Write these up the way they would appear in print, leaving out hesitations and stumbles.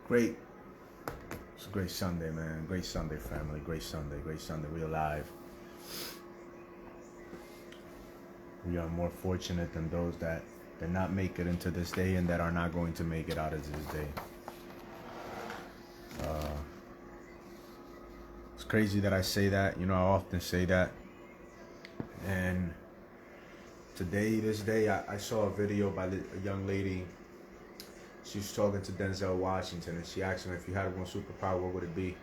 Great. It's a great Sunday, man. Great Sunday, family. Great Sunday. Great Sunday. We're alive. We are more fortunate than those that did not make it into this day and that are not going to make it out of this day. It's crazy that I say that. You know, I often say that. And today, this day, I saw a video by a young lady. She was talking to Denzel Washington, and she asked him, if you had one superpower, what would it be?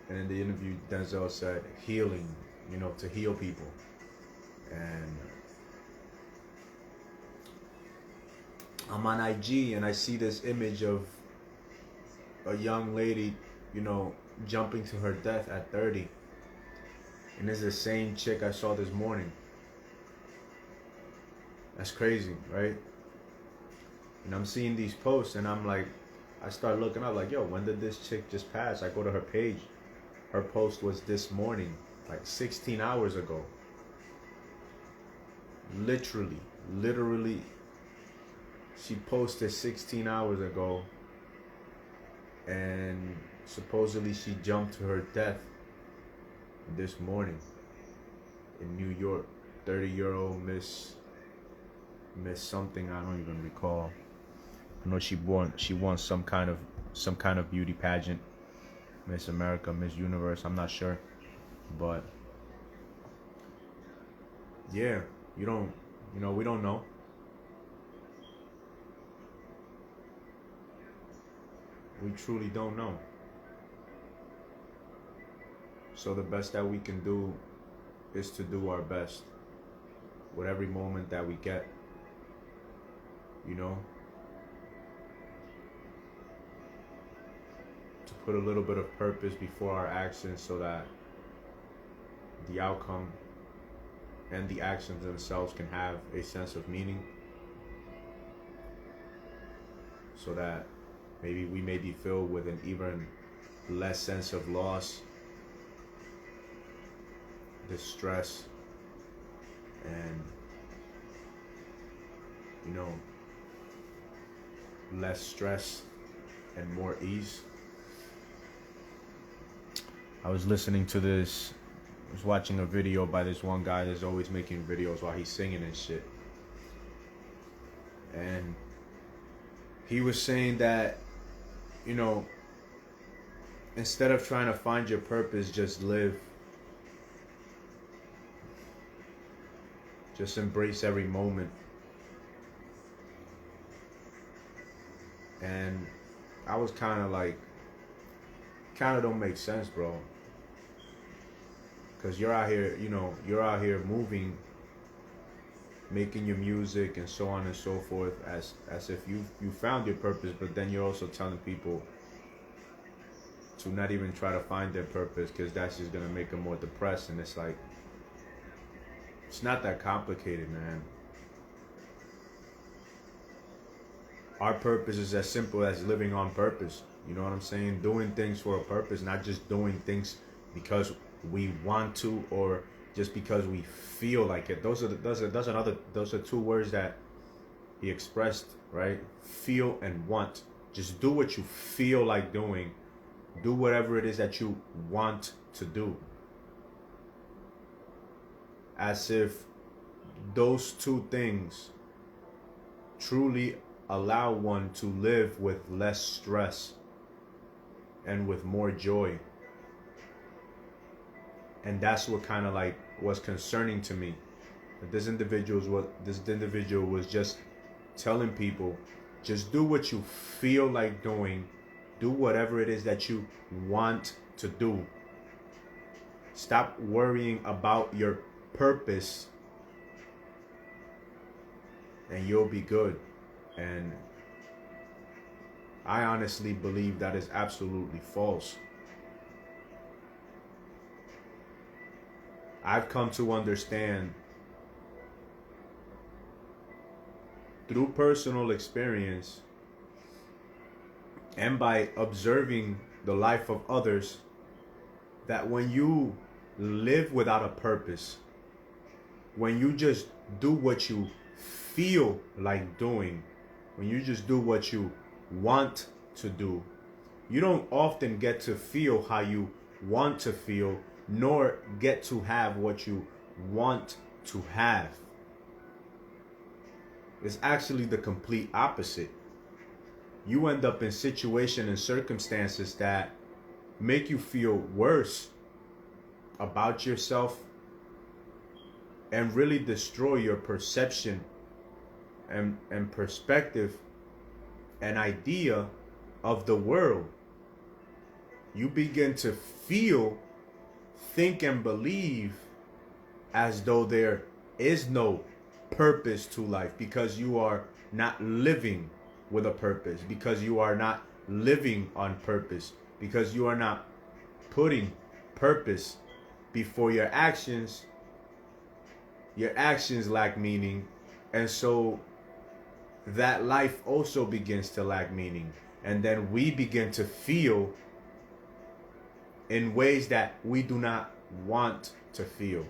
And in the interview, Denzel said, healing, you know, to heal people. And I'm on IG, and I see this image of a young lady, you know, jumping to her death at 30. And it's the same chick I saw this morning. That's crazy, right? And I'm seeing these posts, and I'm like, I start looking up, like, yo, when did this chick just pass? I go to her page. Her post was this morning, like 16 hours ago. Literally, she posted 16 hours ago, and supposedly she jumped to her death this morning in New York. 30-year-old Miss something, I don't even recall. I know she won some kind of beauty pageant, Miss America, Miss Universe, I'm not sure. But yeah, we don't know. We truly don't know. So the best that we can do is to do our best with every moment that we get, you know, to put a little bit of purpose before our actions so that the outcome and the actions themselves can have a sense of meaning, so that maybe we may be filled with an even less sense of loss, distress, and, you know, less stress and more ease. I was listening to this, I was watching a video by this one guy that's always making videos while he's singing and shit. And he was saying that, you know, instead of trying to find your purpose, just live. Just embrace every moment. And I was kind of like, don't make sense, bro. Because you're out here, you know, you're out here moving, making your music and so on and so forth, as if you found your purpose, but then you're also telling people to not even try to find their purpose, because that's just going to make them more depressed. And it's like, it's not that complicated, man. Our purpose is as simple as living on purpose. You know what I'm saying? Doing things for a purpose, not just doing things because we want to or just because we feel like it. Those are two words that he expressed, right? Feel and want. Just do what you feel like doing. Do whatever it is that you want to do. As if those two things truly allow one to live with less stress and with more joy. And that's what kind of like was concerning to me. That this individual was just telling people, just do what you feel like doing. Do whatever it is that you want to do. Stop worrying about your purpose, and you'll be good. And I honestly believe that is absolutely false. I've come to understand through personal experience and by observing the life of others that when you live without a purpose, when you just do what you feel like doing, when you just do what you want to do, you don't often get to feel how you want to feel, nor get to have what you want to have. It's actually the complete opposite. You end up in situations and circumstances that make you feel worse about yourself and really destroy your perception and perspective and idea of the world. You begin to feel, think, and believe as though there is no purpose to life, because you are not living with a purpose, because you are not living on purpose, because you are not putting purpose before your actions. Your actions lack meaning, and so that life also begins to lack meaning. And then we begin to feel in ways that we do not want to feel.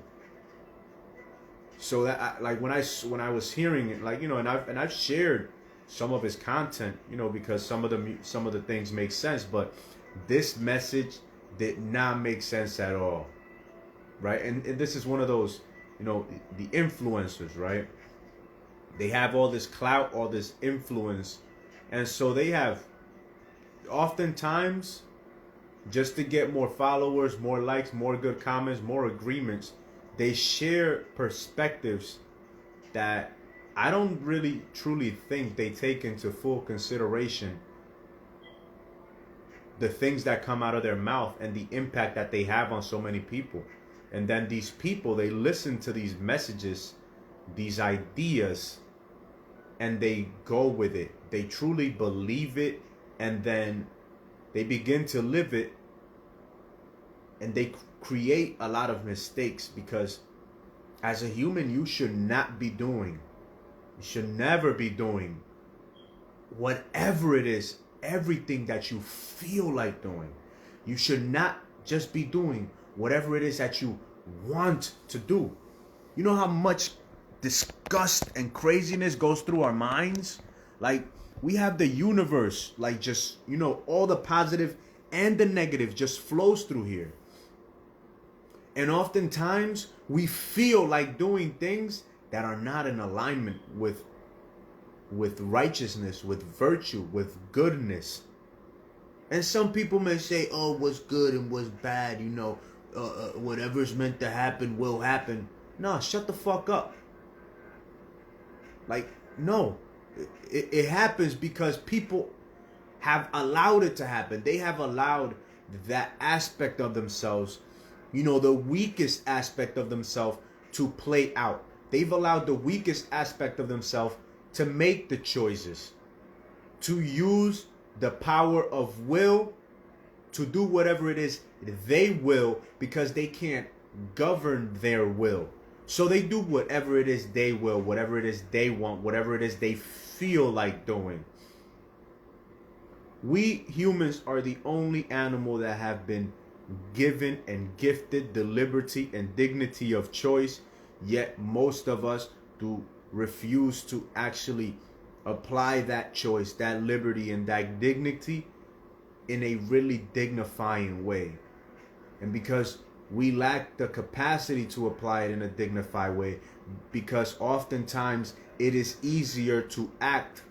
So that like when I was hearing it, like, you know, and I've shared some of his content, you know, because some of the things make sense, but this message did not make sense at all, right? And this is one of those, you know, the influencers, right? They have all this clout, all this influence, and so they have, oftentimes, just to get more followers, more likes, more good comments, more agreements, they share perspectives that I don't really truly think they take into full consideration the things that come out of their mouth and the impact that they have on so many people. And then these people, they listen to these messages, these ideas, and they go with it. They truly believe it, and then they begin to live it, and they create a lot of mistakes, because as a human, you should not be doing, you should never be doing whatever it is, everything that you feel like doing. You should not just be doing whatever it is that you want to do. You know how much disgust and craziness goes through our minds? Like, we have the universe, like, just, you know, all the positive and the negative just flows through here. And oftentimes we feel like doing things that are not in alignment with righteousness, with virtue, with goodness. And some people may say, oh, what's good and what's bad, you know, whatever's meant to happen will happen. No, shut the fuck up. Like, no. It happens because people have allowed it to happen. They have allowed that aspect of themselves, you know, the weakest aspect of themselves, to play out. They've allowed the weakest aspect of themselves to make the choices, to use the power of will to do whatever it is they will, because they can't govern their will. So they do whatever it is they will, whatever it is they want, whatever it is they feel like doing. We humans are the only animal that have been given and gifted the liberty and dignity of choice, yet most of us do refuse to actually apply that choice, that liberty, and that dignity in a really dignifying way. And because we lack the capacity to apply it in a dignified way, because oftentimes it is easier to act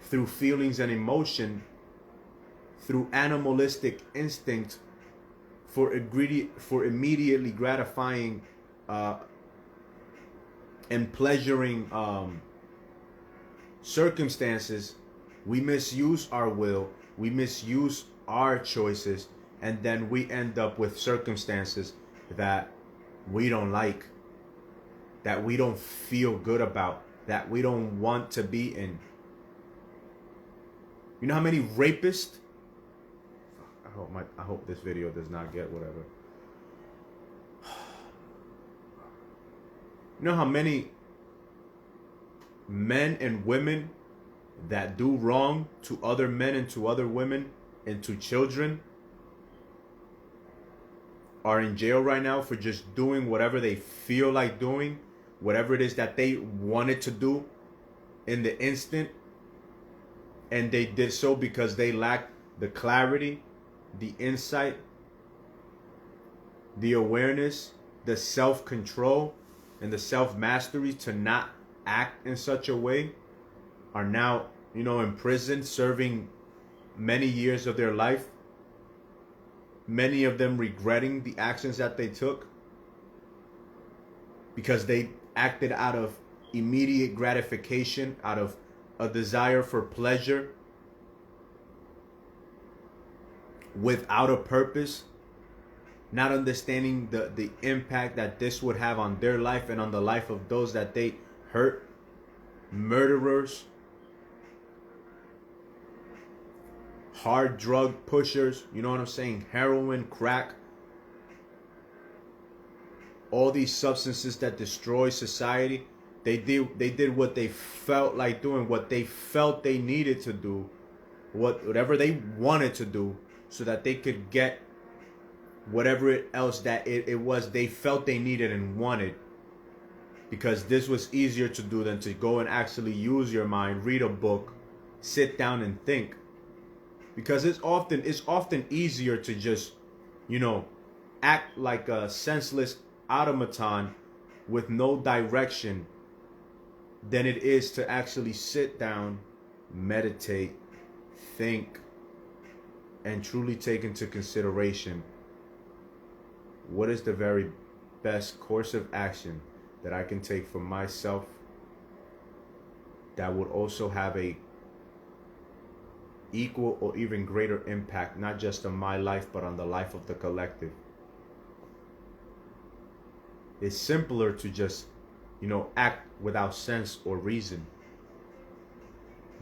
through feelings and emotion, through animalistic instinct, for immediately gratifying and pleasuring circumstances. We misuse our will, we misuse our choices, and then we end up with circumstances that we don't like, that we don't feel good about, that we don't want to be in. You know how many rapists? I hope this video does not get whatever. You know how many men and women that do wrong to other men and to other women and to children are in jail right now for just doing whatever they feel like doing, whatever it is that they wanted to do in the instant, And they did so because they lacked the clarity, the insight, the awareness, the self-control, and the self-mastery to not act in such a way, are now, in prison, serving many years of their life, many of them regretting the actions that they took because they acted out of immediate gratification, out of a desire for pleasure, without a purpose, not understanding the impact that this would have on their life and on the life of those that they hurt. Murderers, hard drug pushers, you know what I'm saying? Heroin, crack, all these substances that destroy society. They did what they felt like doing, what they felt they needed to do, whatever they wanted to do, so that they could get whatever else that it was they felt they needed and wanted. Because this was easier to do than to go and actually use your mind, read a book, sit down and think. Because it's often easier to just, act like a senseless automaton with no direction than it is to actually sit down, meditate, think, and truly take into consideration what is the very best course of action that I can take for myself that would also have a equal or even greater impact, not just on my life, but on the life of the collective. It's simpler to just, act without sense or reason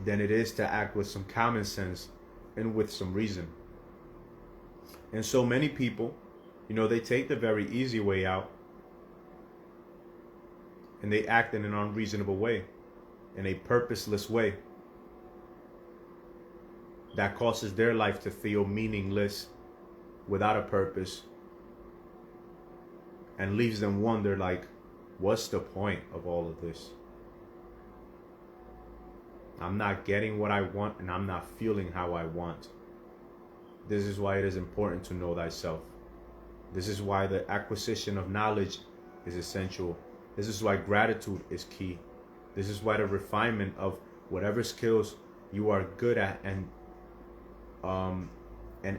than it is to act with some common sense and with some reason. And so many people, they take the very easy way out and they act in an unreasonable way, in a purposeless way that causes their life to feel meaningless, without a purpose, and leaves them wonder, like, what's the point of all of this? I'm not getting what I want, and I'm not feeling how I want. This is why it is important to know thyself. This is why the acquisition of knowledge is essential. This is why gratitude is key. This is why the refinement of whatever skills you are good at, and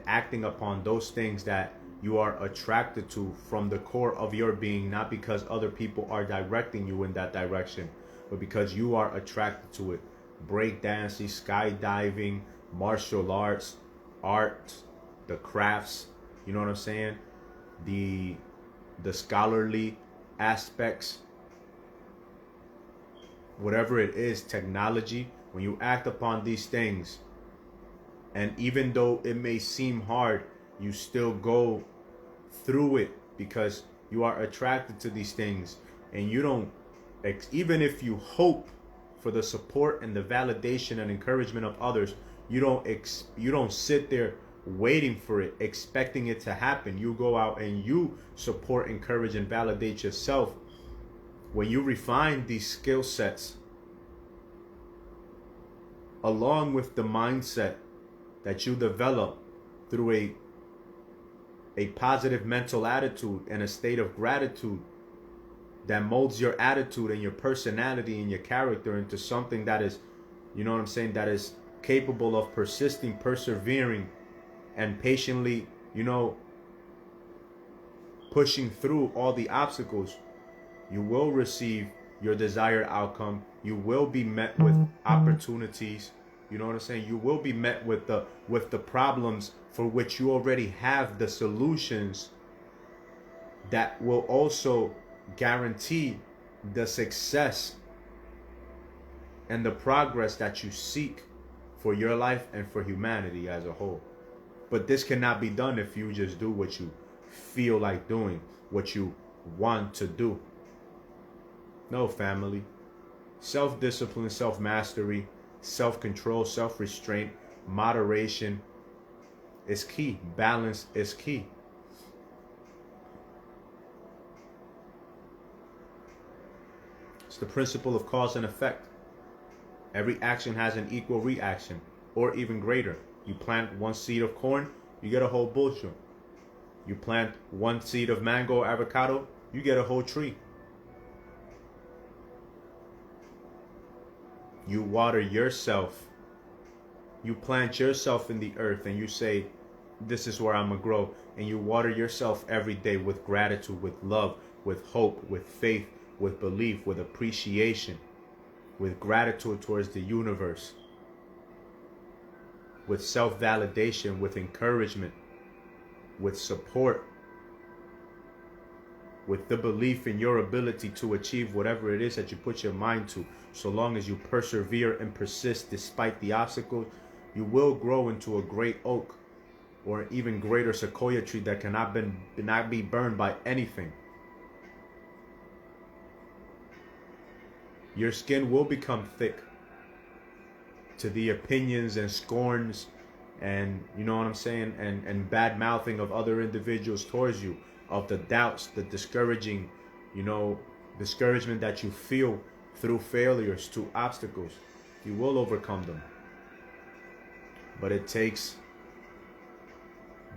acting upon those things that you are attracted to from the core of your being, not because other people are directing you in that direction, but because you are attracted to it. Breakdancing, skydiving, martial arts, art, the crafts, you know what I'm saying? The scholarly aspects, whatever it is, technology, when you act upon these things, and even though it may seem hard, you still go through it because you are attracted to these things, and you don't, even if you hope for the support and the validation and encouragement of others, you don't sit there waiting for it, expecting it to happen. You go out and you support, encourage, and validate yourself. When you refine these skill sets, along with the mindset that you develop through a positive mental attitude and a state of gratitude that molds your attitude and your personality and your character into something that is, that is capable of persisting, persevering, and patiently, pushing through all the obstacles, you will receive your desired outcome. You will be met with opportunities. You will be met with the problems for which you already have the solutions that will also guarantee the success and the progress that you seek for your life and for humanity as a whole. But this cannot be done if you just do what you feel like doing, what you want to do. No, family. Self-discipline, self-mastery, self-control, self-restraint, moderation is key. Balance is key. It's the principle of cause and effect. Every action has an equal reaction. or even greater. You plant one seed of corn, you get a whole bushel. You plant one seed of mango or avocado, you get a whole tree. You water yourself. You plant yourself in the earth and you say, this is where I'm going to grow. And you water yourself every day with gratitude, with love, with hope, with faith, with belief, with appreciation, with gratitude towards the universe, with self-validation, with encouragement, with support, with the belief in your ability to achieve whatever it is that you put your mind to. So long as you persevere and persist despite the obstacles, you will grow into a great oak or an even greater sequoia tree that cannot be burned by anything. Your skin will become thick to the opinions and scorns and, you know what I'm saying, and bad mouthing of other individuals towards you, of the doubts, the discouragement that you feel through failures, to obstacles. You will overcome them. But it takes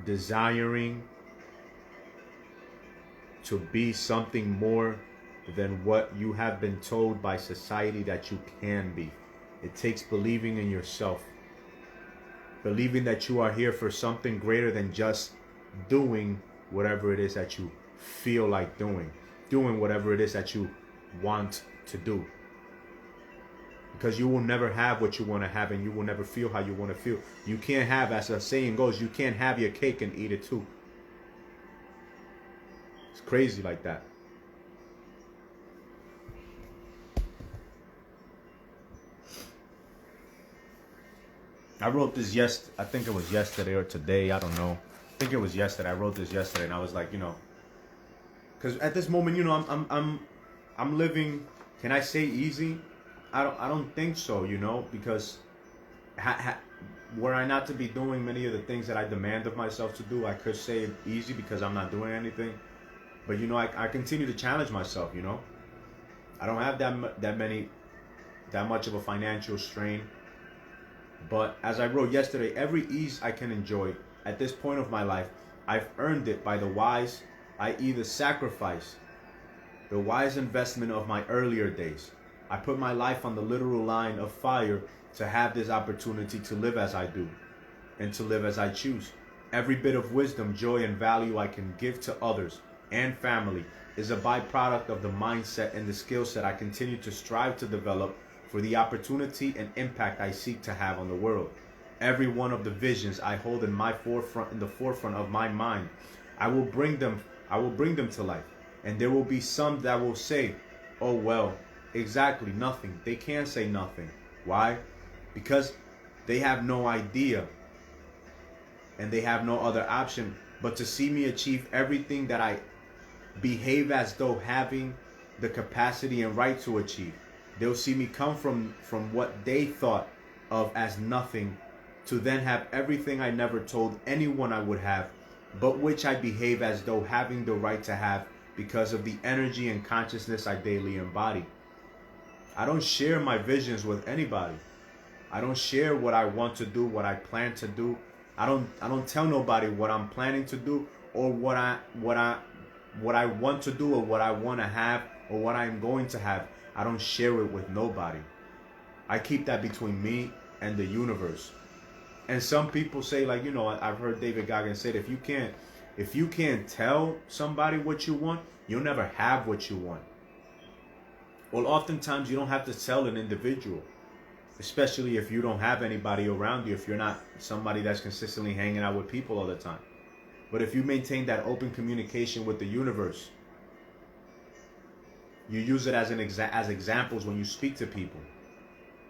desiring to be something more than what you have been told by society that you can be. It takes believing in yourself. Believing that you are here for something greater than just doing whatever it is that you feel like doing. Doing whatever it is that you want to do. Because you will never have what you want to have, and you will never feel how you want to feel. You can't have, as the saying goes, you can't have your cake and eat it too. It's crazy like that. I wrote this I think it was yesterday or today, I don't know. I think it was yesterday. I wrote this yesterday, and I was like, because at this moment, I'm living. Can I say easy? I don't think so, because were I not to be doing many of the things that I demand of myself to do, I could say easy because I'm not doing anything. But I continue to challenge myself. I don't have that much of a financial strain. But as I wrote yesterday, every ease I can enjoy at this point of my life, I've earned it by the wise, I either sacrifice the wise investment of my earlier days. I put my life on the literal line of fire to have this opportunity to live as I do and to live as I choose. Every bit of wisdom, joy, and value I can give to others and family is a byproduct of the mindset and the skill set I continue to strive to develop for the opportunity and impact I seek to have on the world. Every one of the visions I hold in the forefront of my mind, I will bring them to life. And there will be some that will say, oh well, exactly, nothing. They can't say nothing. Why? Because they have no idea and they have no other option but to see me achieve everything that I behave as though having the capacity and right to achieve. They'll see me come from what they thought of as nothing to then have everything I never told anyone I would have, but which I behave as though having the right to have because of the energy and consciousness I daily embody. I don't share my visions with anybody. I don't share what I want to do, what I plan to do. I don't tell nobody what I'm planning to do or what I want to do or what I want to have or what I'm going to have. I don't share it with nobody. I keep that between me and the universe. And some people say, like, I've heard David Goggins say, if you can't tell somebody what you want, you'll never have what you want. Well, oftentimes you don't have to tell an individual, especially if you don't have anybody around you, if you're not somebody that's consistently hanging out with people all the time. But if you maintain that open communication with the universe, you use it as examples when you speak to people.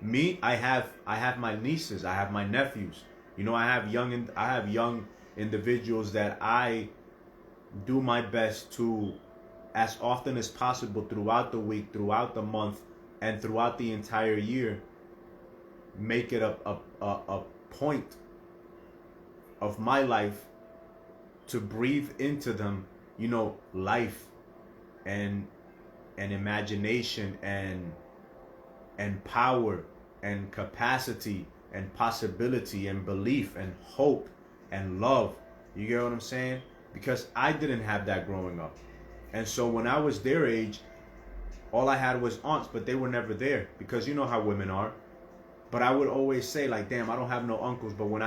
Me, I have my nieces, I have my nephews. I have young individuals that I do my best to, as often as possible throughout the week, throughout the month, and throughout the entire year, make it a point of my life to breathe into them, life and imagination and power and capacity and possibility and belief and hope and love. You get what I'm saying? Because I didn't have that growing up. And so when I was their age, all I had was aunts, but they were never there, because you know how women are. But I would always say, like, damn, I don't have no uncles. But when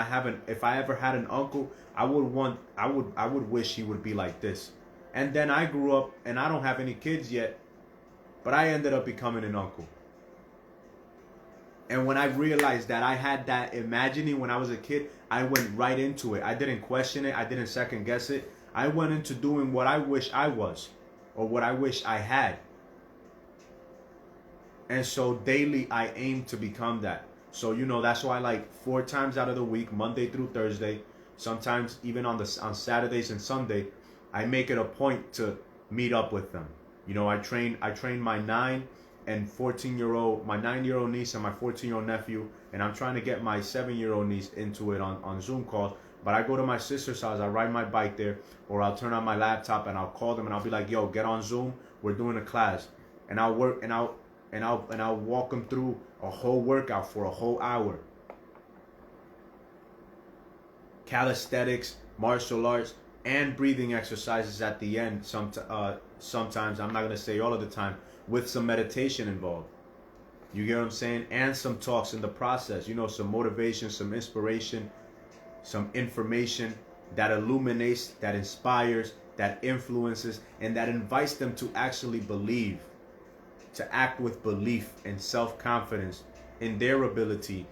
if I ever had an uncle, I would wish he would be like this. And then I grew up, and I don't have any kids yet, but I ended up becoming an uncle. And when I realized that I had that imagining when I was a kid, I went right into it. I didn't question it. I didn't second guess it. I went into doing what I wish I was, or what I wish I had. And so daily I aim to become that. So, you know, that's why, like, 4 times out of the week, Monday through Thursday, sometimes even on Saturdays and Sunday, I make it a point to meet up with them. You know, I train my 9 and 14-year-old, my 9-year-old niece and my 14-year-old nephew, and I'm trying to get my 7-year-old niece into it on Zoom calls. But I go to my sister's house, I ride my bike there, or I'll turn on my laptop and I'll call them and I'll be like, yo, get on Zoom, we're doing a class. And I'll work and I'll walk them through a whole workout for a whole hour. Calisthenics, martial arts, and breathing exercises at the end. Sometimes, I'm not going to say all of the time, with some meditation involved. You get what I'm saying? And some talks in the process. You know, some motivation, some inspiration, some information that illuminates, that inspires, that influences, and that invites them to actually believe, to act with belief and self-confidence in their ability,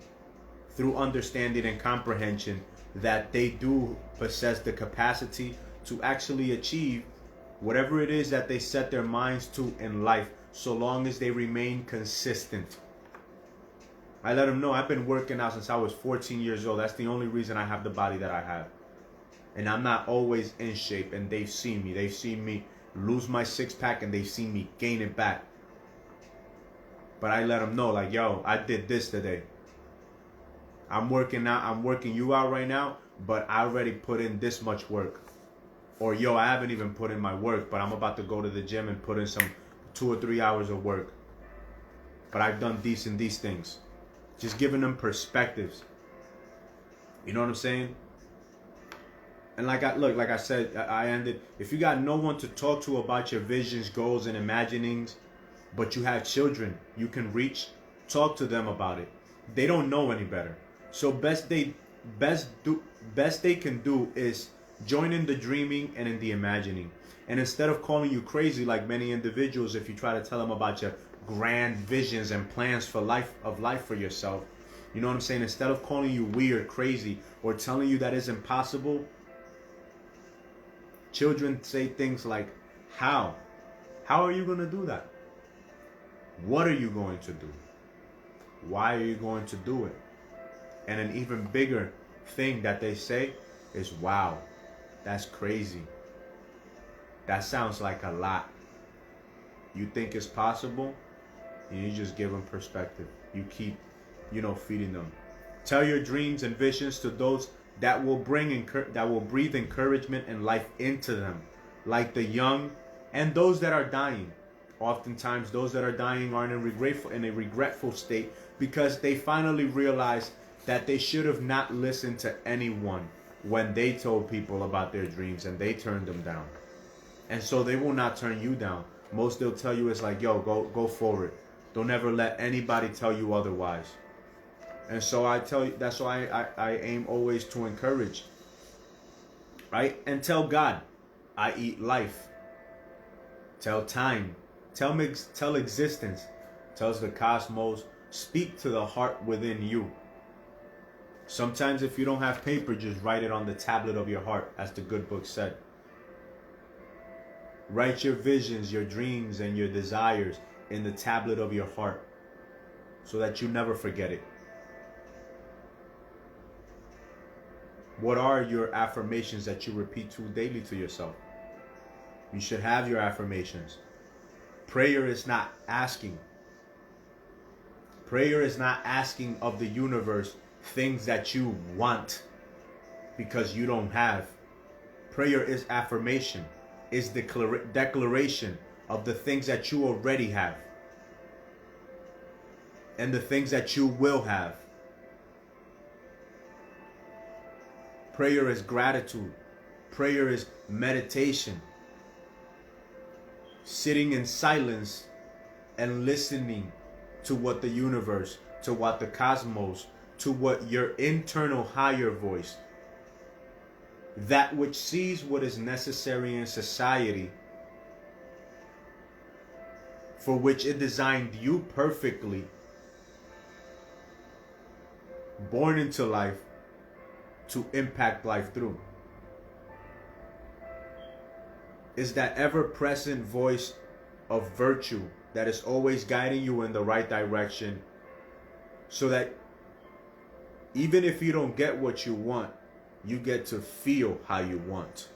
through understanding and comprehension, that they do possess the capacity to actually achieve whatever it is that they set their minds to in life, so long as they remain consistent. I let them know I've been working out since I was 14 years old. That's the only reason I have the body that I have. And I'm not always in shape, and they've seen me. They've seen me lose my 6-pack, and they've seen me gain it back. But I let them know, like, yo, I did this today. I'm working out. I'm working you out right now, but I already put in this much work. Or, yo, I haven't even put in my work, but I'm about to go to the gym and put in some 2 or 3 hours of work. But I've done these and these things. Just giving them perspectives. You know what I'm saying? And like I said, I ended. If you got no one to talk to about your visions, goals, and imaginings, but you have children you can reach, talk to them about it. They don't know any better. So best they can do is join in the dreaming and in the imagining. And instead of calling you crazy like many individuals, if you try to tell them about your grand visions and plans for life for yourself, you know what I'm saying? Instead of calling you weird, crazy, or telling you that is impossible, children say things like, how? How are you going to do that? What are you going to do? Why are you going to do it? And an even bigger thing that they say is, wow, that's crazy. That sounds like a lot. You think it's possible? And you just give them perspective. You keep, feeding them. Tell your dreams and visions to those that will breathe encouragement and life into them, like the young and those that are dying. Oftentimes, those that are dying are in a regretful state because they finally realize that they should have not listened to anyone when they told people about their dreams and they turned them down. And so they will not turn you down. Most they'll tell you is like, yo, go for it. Don't ever let anybody tell you otherwise. And so I tell you, that's why I aim always to encourage. Right? And tell God, I eat life. Tell time. Tell existence. Tells the cosmos. Speak to the heart within you. Sometimes if you don't have paper, just write it on the tablet of your heart, as the good book said. Write your visions, your dreams, and your desires in the tablet of your heart so that you never forget it. What are your affirmations that you repeat daily to yourself? You should have your affirmations. Prayer is not asking. Prayer is not asking of the universe things that you want because you don't have. Prayer is affirmation, is declaration of the things that you already have and the things that you will have. Prayer is gratitude. Prayer is meditation. Sitting in silence and listening to what the universe, to what the cosmos, to what your internal higher voice, that which sees what is necessary in society, for which it designed you perfectly, born into life to impact life through. Is that ever-present voice of virtue that is always guiding you in the right direction, so that even if you don't get what you want, you get to feel how you want.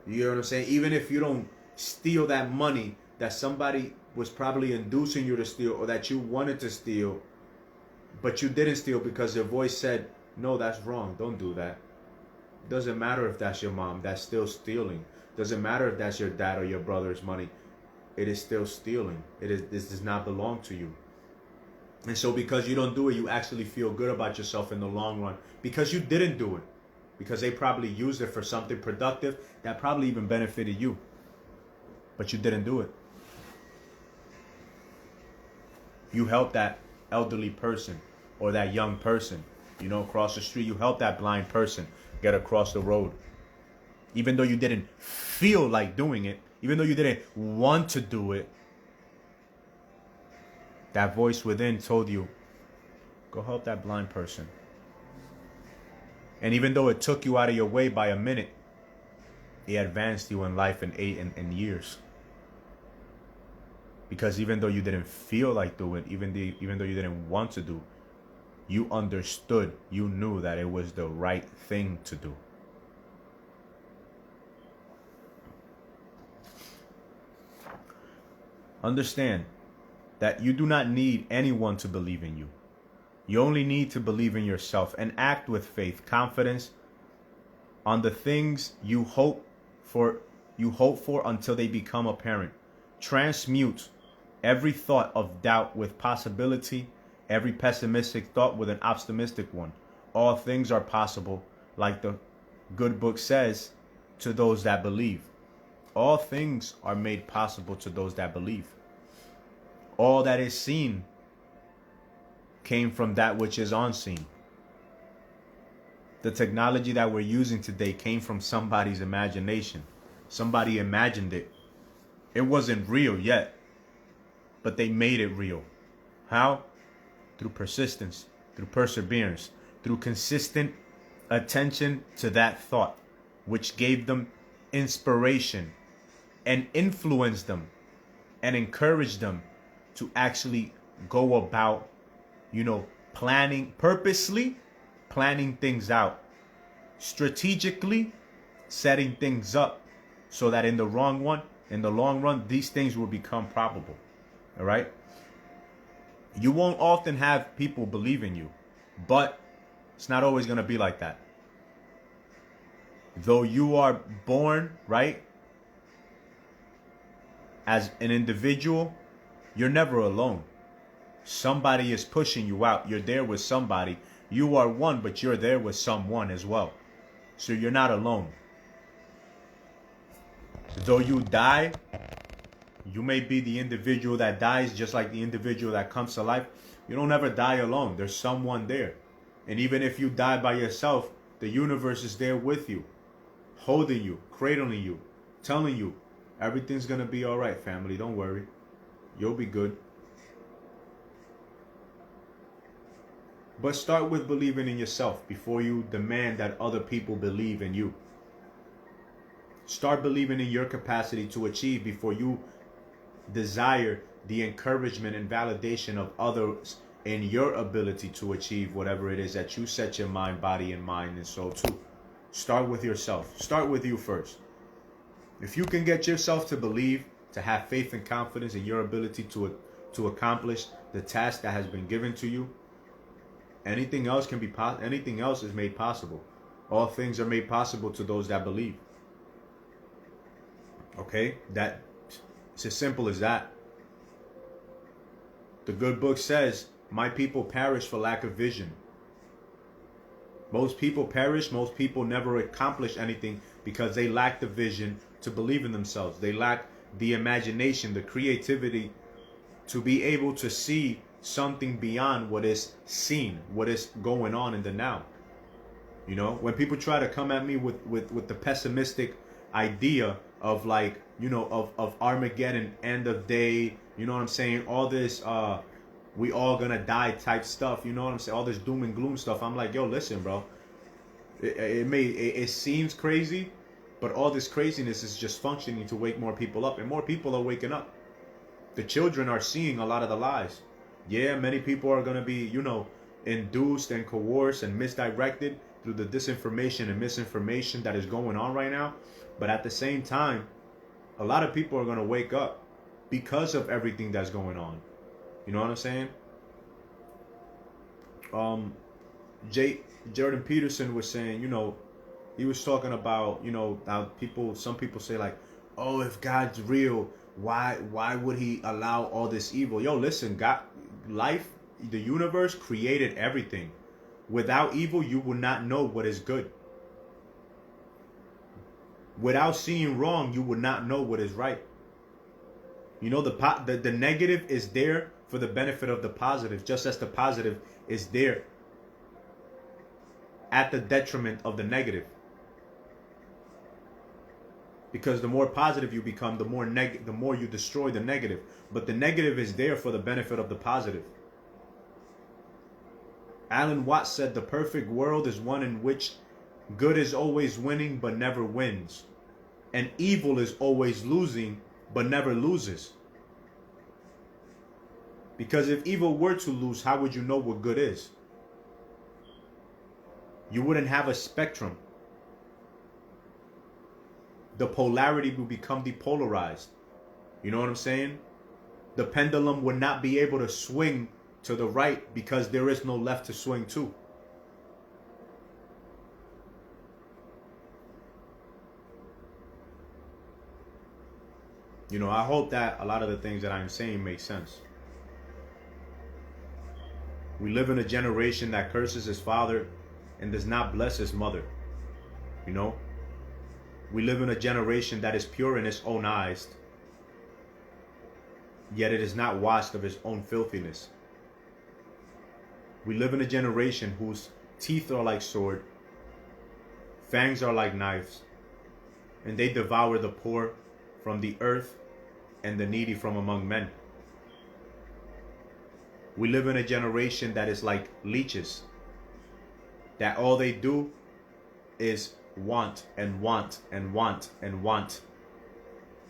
You know what I'm saying? Even if you don't steal that money that somebody was probably inducing you to steal, or that you wanted to steal, but you didn't steal because your voice said, no, that's wrong, don't do that. Doesn't matter if that's your mom, that's still stealing. Doesn't matter if that's your dad or your brother's money, it is still stealing. This does not belong to you. And so because you don't do it, you actually feel good about yourself in the long run, because you didn't do it. Because they probably used it for something productive that probably even benefited you, but you didn't do it. You helped that elderly person or that young person, you know, across the street. You helped that blind person get across the road. Even though you didn't feel like doing it, even though you didn't want to do it, that voice within told you, go help that blind person. And even though it took you out of your way by a minute, it advanced you in life in years. Because even though you didn't feel like doing it, even though you didn't want to do, you understood, you knew that it was the right thing to do. Understand that you do not need anyone to believe in you. You only need to believe in yourself and act with faith, confidence on the things you hope for until they become apparent. Transmute every thought of doubt with possibility, every pessimistic thought with an optimistic one. All things are possible, like the good book says, to those that believe. All things are made possible to those that believe. All that is seen came from that which is unseen. The technology that we're using today came from somebody's imagination. Somebody imagined it. It wasn't real yet, but they made it real. How? Through persistence, through perseverance, through consistent attention to that thought, which gave them inspiration and influenced them and encouraged them to actually go about, purposely planning things out, strategically setting things up, so that in the long run, these things will become probable. All right? You won't often have people believe in you, but it's not always going to be like that. Though you are born, right, as an individual, you're never alone. Somebody is pushing you out. You're there with somebody. You are one, but you're there with someone as well. So you're not alone. Though you die, you may be the individual that dies, just like the individual that comes to life. You don't ever die alone. There's someone there. And even if you die by yourself, the universe is there with you, holding you, cradling you, telling you, everything's going to be all right, family. Don't worry. You'll be good. But start with believing in yourself before you demand that other people believe in you. Start believing in your capacity to achieve before you desire the encouragement and validation of others in your ability to achieve whatever it is that you set your mind, body, and mind and soul to. Start with yourself. Start with you first. If you can get yourself to believe, to have faith and confidence in your ability to accomplish the task that has been given to you, anything else is made possible. All things are made possible to those that believe. Okay? It's as simple as that. The good book says, my people perish for lack of vision. Most people perish. Most people never accomplish anything because they lack the vision to believe in themselves. They lack the imagination, the creativity to be able to see something beyond what is seen, what is going on in the now. You know, when people try to come at me with the pessimistic idea of like, you know, of Armageddon, end of day, you know what I'm saying? All this, we all gonna die type stuff, you know what I'm saying? All this doom and gloom stuff. I'm like, yo, listen, bro. It seems crazy, but all this craziness is just functioning to wake more people up, and more people are waking up. The children are seeing a lot of the lies. Yeah, many people are gonna be, you know, induced and coerced and misdirected through the disinformation and misinformation that is going on right now. But at the same time, a lot of people are going to wake up because of everything that's going on. You know what I'm saying? Jordan Peterson was saying, you know, he was talking about, you know, how some people say like, oh, if God's real, why would he allow all this evil? Yo, listen, God, life, the universe created everything. Without evil, you will not know what is good. Without seeing wrong, you will not know what is right. You know, the negative is there for the benefit of the positive, just as the positive is there at the detriment of the negative. Because the more positive you become, the more you destroy the negative. But the negative is there for the benefit of the positive. Alan Watts said the perfect world is one in which good is always winning but never wins, and evil is always losing but never loses. Because if evil were to lose, how would you know what good is? You wouldn't have a spectrum. The polarity will become depolarized. You know what I'm saying? The pendulum would not be able to swing to the right because there is no left to swing to. You know, I hope that a lot of the things that I'm saying make sense. We live in a generation that curses his father and does not bless his mother. You know? We live in a generation that is pure in its own eyes, yet it is not washed of its own filthiness. We live in a generation whose teeth are like sword, fangs are like knives, and they devour the poor from the earth and the needy from among men. We live in a generation that is like leeches, that all they do is want and want and want and want,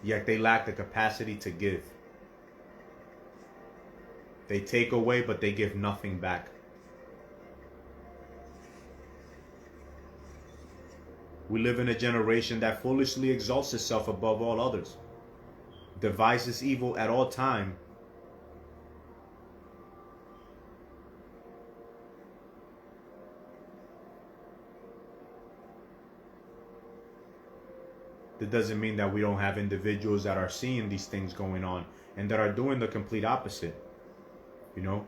yet they lack the capacity to give. They take away, but they give nothing back. We live in a generation that foolishly exalts itself above all others, devises evil at all time, that doesn't mean that we don't have individuals that are seeing these things going on and that are doing the complete opposite. You know,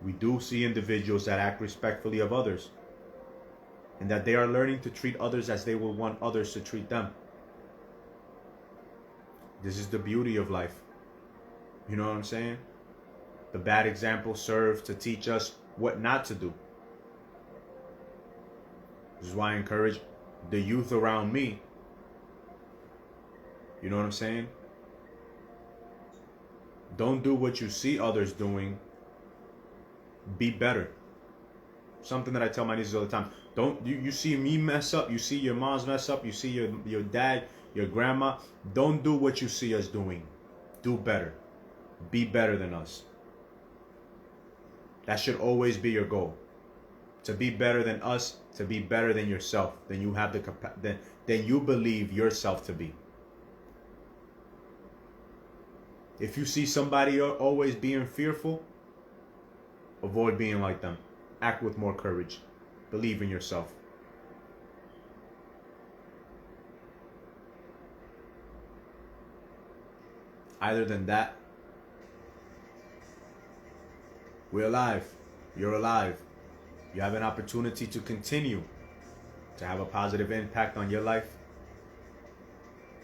we do see individuals that act respectfully of others, and that they are learning to treat others as they will want others to treat them. This is the beauty of life. You know what I'm saying? The bad example serves to teach us what not to do. This is why I encourage the youth around me. You know what I'm saying? Don't do what you see others doing. Be better. Something that I tell my nieces all the time. Don't you see me mess up, you see your moms mess up, you see your dad, your grandma. Don't do what you see us doing. Do better. Be better than us. That should always be your goal. To be better than us, to be better than yourself, than you have the than you believe yourself to be. If you see somebody always being fearful, avoid being like them. Act with more courage. Believe in yourself. Other than that, we're alive. You're alive. You have an opportunity to continue to have a positive impact on your life,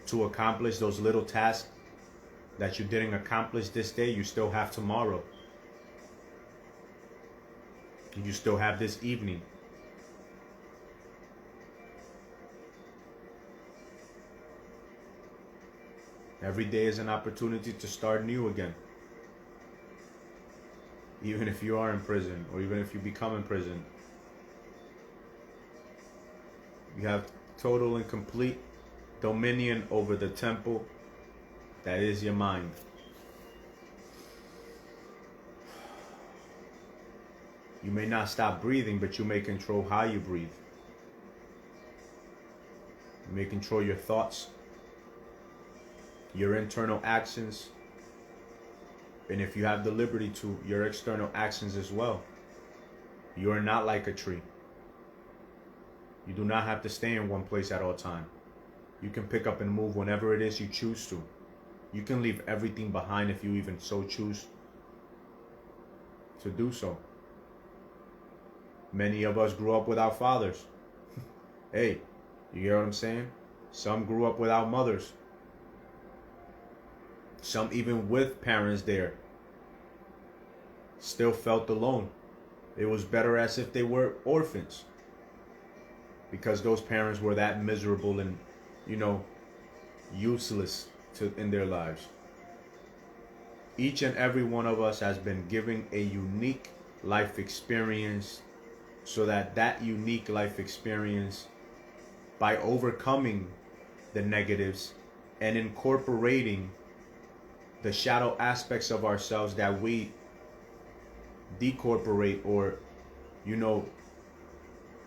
to accomplish those little tasks that you didn't accomplish this day. You still have tomorrow. You still have this evening. Every day is an opportunity to start new again. Even if you are in prison, or even if you become imprisoned, you have total and complete dominion over the temple that is your mind. You may not stop breathing, but you may control how you breathe. You may control your thoughts, your internal actions, and if you have the liberty to, your external actions as well. You are not like a tree. You do not have to stay in one place at all time. You can pick up and move whenever it is you choose to. You can leave everything behind if you even so choose to do so. Many of us grew up without fathers. Hey, you get what I'm saying? Some grew up without mothers. Some even with parents there still felt alone. It was better as if they were orphans, because those parents were that miserable and, useless in their lives. Each and every one of us has been given a unique life experience, so that unique life experience, by overcoming the negatives and incorporating the shadow aspects of ourselves that we decorporate or,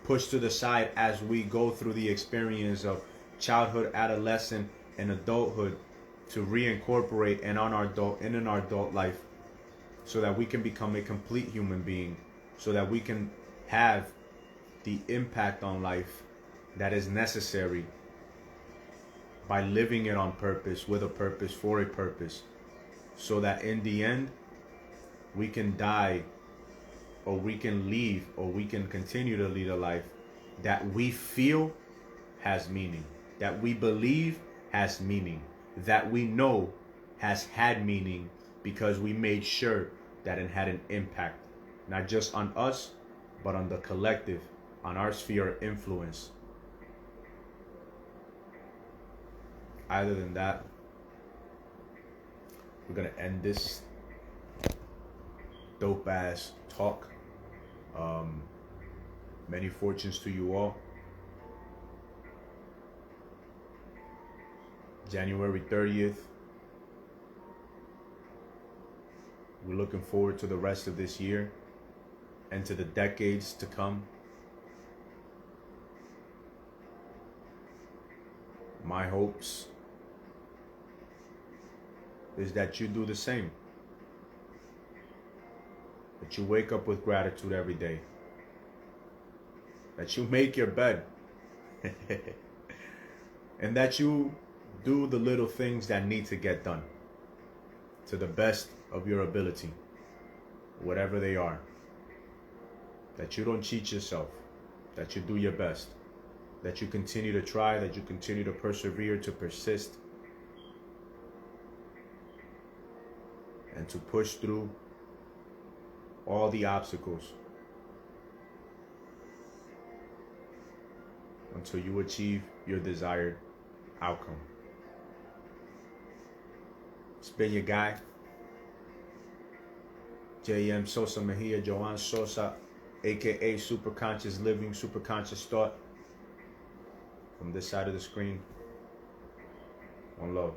push to the side as we go through the experience of childhood, adolescent, and adulthood, to reincorporate in our adult life, so that we can become a complete human being, so that we can have the impact on life that is necessary by living it on purpose, with a purpose, for a purpose, so that in the end we can die, or we can leave, or we can continue to lead a life that we feel has meaning, that we believe has meaning, that we know has had meaning, because we made sure that it had an impact, not just on us, but on the collective, on our sphere of influence. Other than that, we're gonna end this dope ass talk. Many fortunes to you all. January 30th. We're looking forward to the rest of this year and to the decades to come. My hopes is that you do the same. That you wake up with gratitude every day. That you make your bed. And that you do the little things that need to get done to the best of your ability, whatever they are. That you don't cheat yourself. That you do your best. That you continue to try. That you continue to persevere, to persist, and to push through all the obstacles until you achieve your desired outcome. It's been your guy, J.M. Sosa Mejia, Joan Sosa, aka Superconscious Living, Superconscious Thought. From this side of the screen, one love.